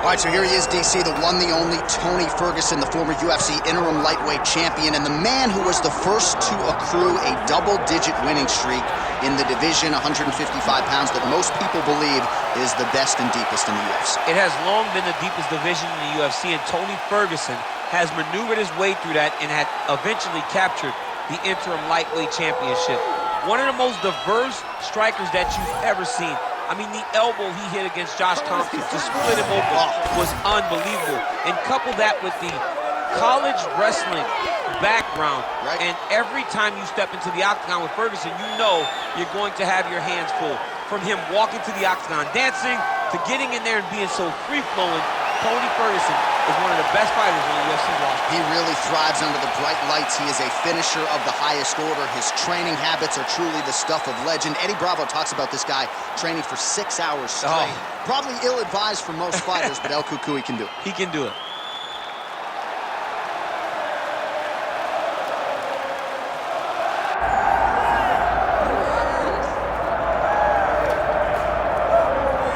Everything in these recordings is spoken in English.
All right, so here he is, DC, the one, the only Tony Ferguson, the former UFC interim lightweight champion, and the man who was the first to accrue a double-digit winning streak in the division, 155 pounds, that most people believe is the best and deepest in the UFC. It has long been the deepest division in the UFC, and Tony Ferguson has maneuvered his way through that and had eventually captured the interim lightweight championship. One of the most diverse strikers that you've ever seen. I mean, the elbow he hit against Josh Thompson to split him open was unbelievable. And couple that with the college wrestling background, and every time you step into the octagon with Ferguson, you know you're going to have your hands full. From him walking to the octagon dancing, to getting in there and being so free-flowing, Tony Ferguson is one of the best fighters on the UFC roster. He really thrives under the bright lights. He is a finisher of the highest order. His training habits are truly the stuff of legend. Eddie Bravo talks about this guy training for 6 hours straight. Probably ill-advised for most fighters, but El Cucuy can do it. He can do it.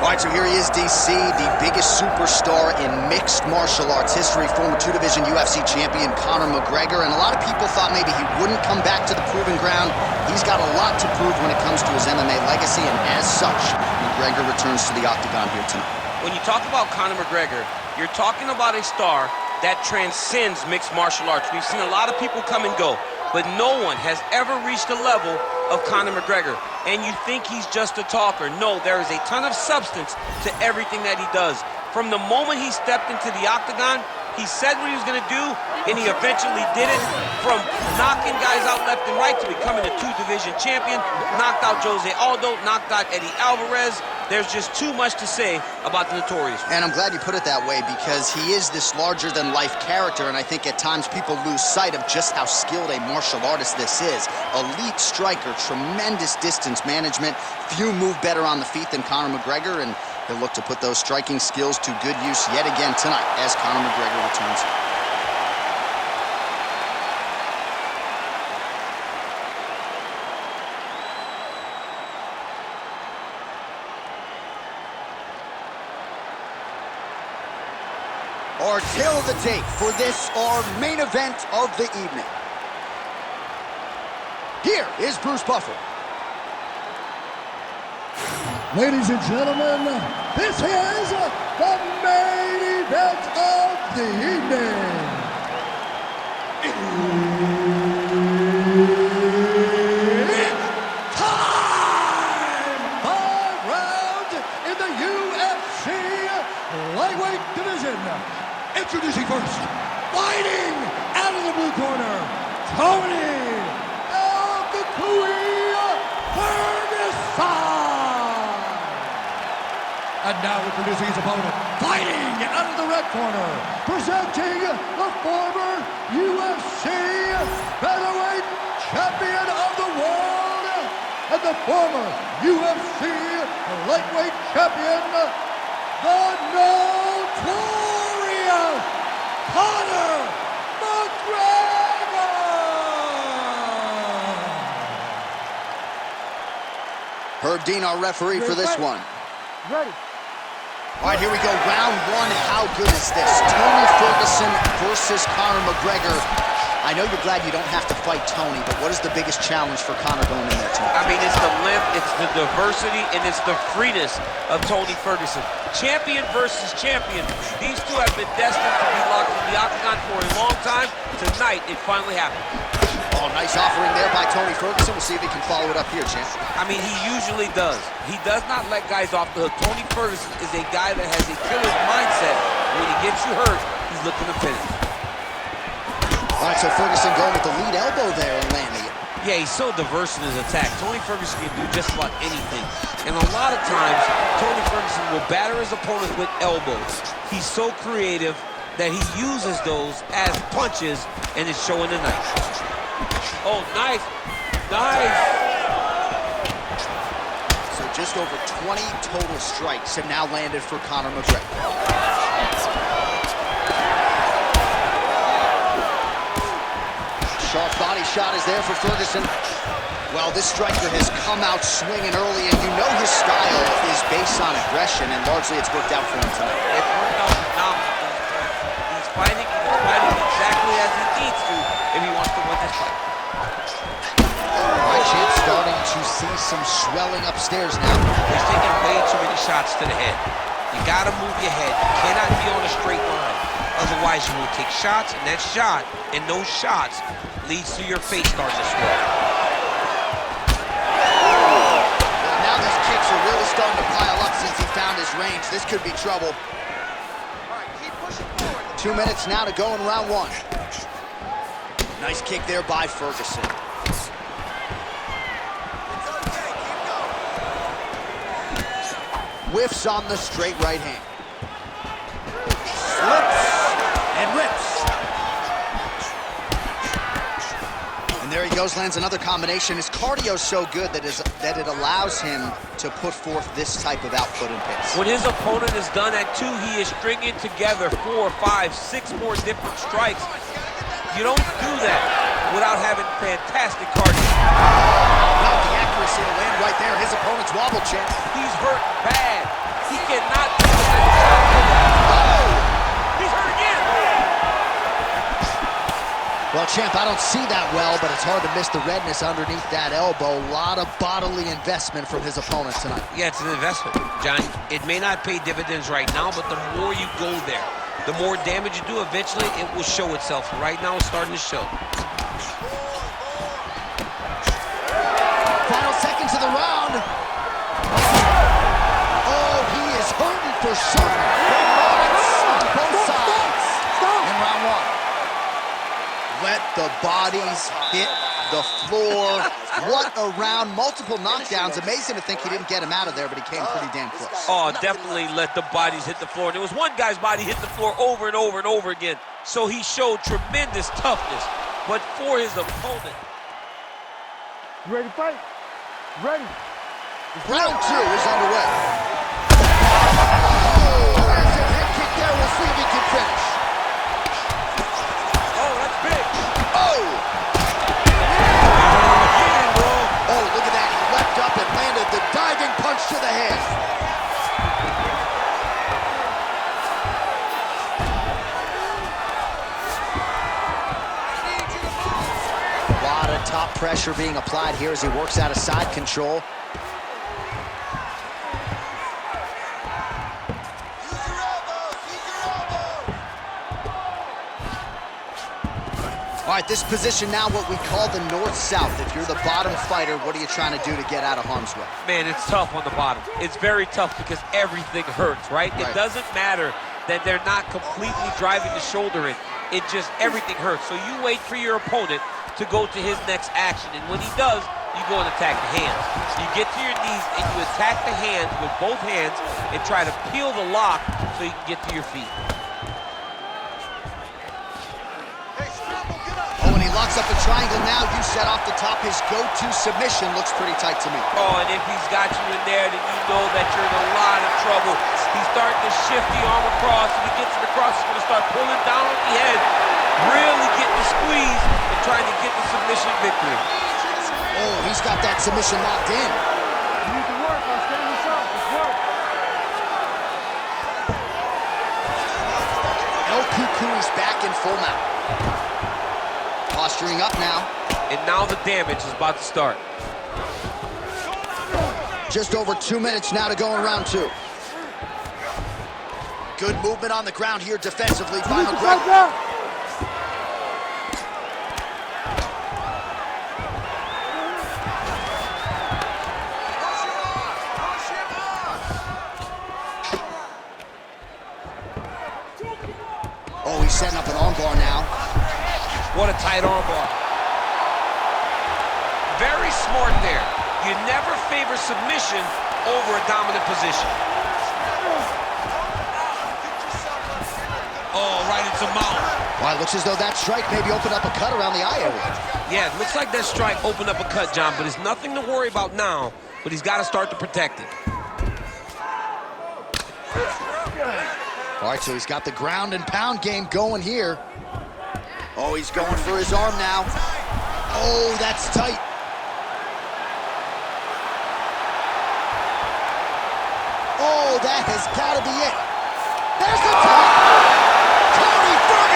All right, so here he is, DC, the biggest superstar in mixed martial arts history, former two-division UFC champion Conor McGregor, and a lot of people thought maybe he wouldn't come back to the proving ground. He's got a lot to prove when it comes to his MMA legacy, and as such, McGregor returns to the octagon here tonight. When you talk about Conor McGregor, you're talking about a star that transcends mixed martial arts. We've seen a lot of people come and go, but no one has ever reached the level of Conor McGregor. And you think he's just a talker. No, there is a ton of substance to everything that he does. From the moment he stepped into the octagon, he said what he was going to do, and he eventually did it. From knocking guys out left and right to becoming a two-division champion, knocked out Jose Aldo, knocked out Eddie Alvarez. There's just too much to say about the Notorious. And I'm glad you put it that way, because he is this larger-than-life character, and I think at times people lose sight of just how skilled a martial artist this is. Elite striker, tremendous distance management. Few move better on the feet than Conor McGregor, and he'll look to put those striking skills to good use yet again tonight as Conor McGregor returns. Our tale of the tape for this, our main event of the evening. Here is Bruce Buffer. Ladies and gentlemen, this is the main event of the evening. It's time! 5 rounds in the UFC lightweight division. Introducing first, fighting out of the blue corner, Tony El Cucuy Ferguson. And now introducing his opponent, fighting out of the red corner, presenting the former UFC featherweight champion of the world and the former UFC lightweight champion, the Notorious Conor McGregor! Herb Dean, our referee for this one. Ready. All right, here we go. Round one. How good is this? Tony Ferguson versus Conor McGregor. I know you're glad you don't have to fight Tony, but what is the biggest challenge for Conor going in there tonight? I mean, it's the length, it's the diversity, and it's the freeness of Tony Ferguson. Champion versus champion. These two have been destined to be locked in the octagon for a long time. Tonight, it finally happened. Oh, nice offering there by Tony Ferguson. We'll see if he can follow it up here, champ. I mean, he usually does. He does not let guys off the hook. Tony Ferguson is a guy that has a killer's mindset. When he gets you hurt, he's looking to finish. All right, so Ferguson going with the lead elbow there and landing it. Yeah, he's so diverse in his attack. Tony Ferguson can do just about anything. And a lot of times, Tony Ferguson will batter his opponents with elbows. He's so creative that he uses those as punches, and it's showing tonight. Oh, nice. Nice. So just over 20 total strikes have now landed for Conor McGregor. Sharp body shot is there for Ferguson. Well, this striker has come out swinging early, and you know his style is based on aggression, and largely it's worked out for him tonight. It's worked out fighting exactly as he needs to if he wants to win this fight. All right, Champ starting to see some swelling upstairs now. He's taking way too many shots to the head. You gotta move your head. You cannot be on a straight line. Otherwise, you will take shots, and that shot and those shots leads to your face starting to swell. Well, now these kicks are really starting to pile up since he found his range. This could be trouble. 2 minutes now to go in round one. Nice kick there by Ferguson. Whiffs on the straight right hand. Slips and rips. And there he goes, lands another combination. His cardio's so good that it allows him to put forth this type of output and pace. When his opponent is done at 2, he is stringing together 4, 5, 6 more different strikes. You don't do that without having fantastic cardio. Well, the accuracy to land right there. His opponent's wobble, Champ. He's hurt bad. He cannot do that. He's hurt again. Well, Champ, I don't see that well, but it's hard to miss the redness underneath that elbow. A lot of bodily investment from his opponent tonight. Yeah, it's an investment, John. It may not pay dividends right now, but the more you go there, the more damage you do, eventually it will show itself. Right now, it's starting to show. Final seconds of the round. Oh, he is hurting for sure. Big moments on both sides in round one. Let the bodies hit the floor. What a round. Multiple knockdowns. Amazing to think he didn't get him out of there, but he came pretty damn close. Oh, definitely let the bodies hit the floor. And there was one guy's body hit the floor over and over and over again. So he showed tremendous toughness. But for his opponent. You ready to fight? Ready. Round two is underway. Oh, massive head kick there. We'll see if he can finish. Oh, that's big. Oh! Oh, look at that. He leapt up and landed the diving punch to the head. A lot of top pressure being applied here as he works out of side control. All right, this position now what we call the north-south. If you're the bottom fighter, what are you trying to do to get out of harm's way? Man, it's tough on the bottom. It's very tough because everything hurts, right? It doesn't matter that they're not completely driving the shoulder in. It just, everything hurts. So you wait for your opponent to go to his next action. And when he does, you go and attack the hands. You get to your knees and you attack the hands with both hands and try to peel the lock so you can get to your feet. Locks up a triangle now. You set off the top. His go-to submission looks pretty tight to me. Oh, and if he's got you in there, then you know that you're in a lot of trouble. He's starting to shift the arm across. If he gets it across, he's going to start pulling down on the head, really getting the squeeze and trying to get the submission victory. Oh, he's got that submission locked in. You need to work on standing up. It's work. El Cucuy's back in full mount. Posturing up now. And now the damage is about to start. Just over 2 minutes now to go in round two. Good movement on the ground here defensively by McGregor. Oh, he's setting up an armbar now. What a tight armbar. Very smart there. You never favor submission over a dominant position. Oh, right into mount. Well, it looks as though that strike maybe opened up a cut around the eye area. Yeah, it looks like that strike opened up a cut, John, but it's nothing to worry about now, but he's got to start to protect it. All right, so he's got the ground and pound game going here. Oh, he's going for his arm now. Oh, that's tight. Oh, that has got to be it. There's the tap. Tony Ferguson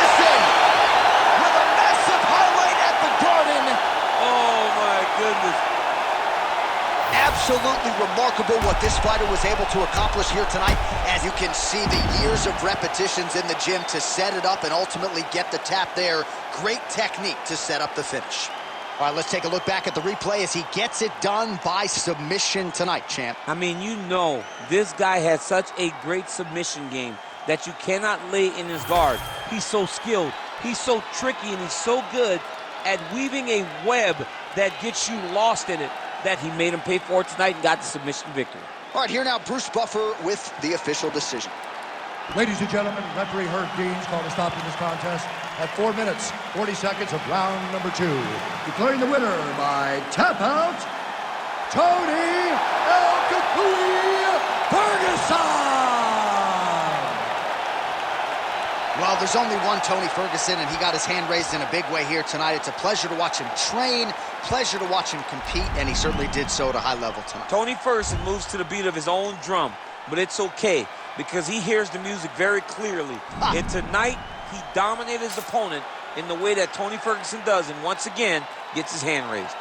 what this fighter was able to accomplish here tonight. As you can see, the years of repetitions in the gym to set it up and ultimately get the tap there. Great technique to set up the finish. All right, let's take a look back at the replay as he gets it done by submission tonight, champ. I mean, you know, this guy has such a great submission game that you cannot lay in his guard. He's so skilled, he's so tricky, and he's so good at weaving a web that gets you lost in it that he made him pay for it tonight and got the submission victory. All right, here now, Bruce Buffer with the official decision. Ladies and gentlemen, referee Herb Deans called a stop to this contest at 4 minutes, 40 seconds of round number 2. Declaring the winner by tap out, Tony El Capui Ferguson! Well, there's only one Tony Ferguson, and he got his hand raised in a big way here tonight. It's a pleasure to watch him train, pleasure to watch him compete, and he certainly did so at a high level tonight. Tony Ferguson moves to the beat of his own drum, but it's okay because he hears the music very clearly. And tonight, he dominated his opponent in the way that Tony Ferguson does, and once again, gets his hand raised.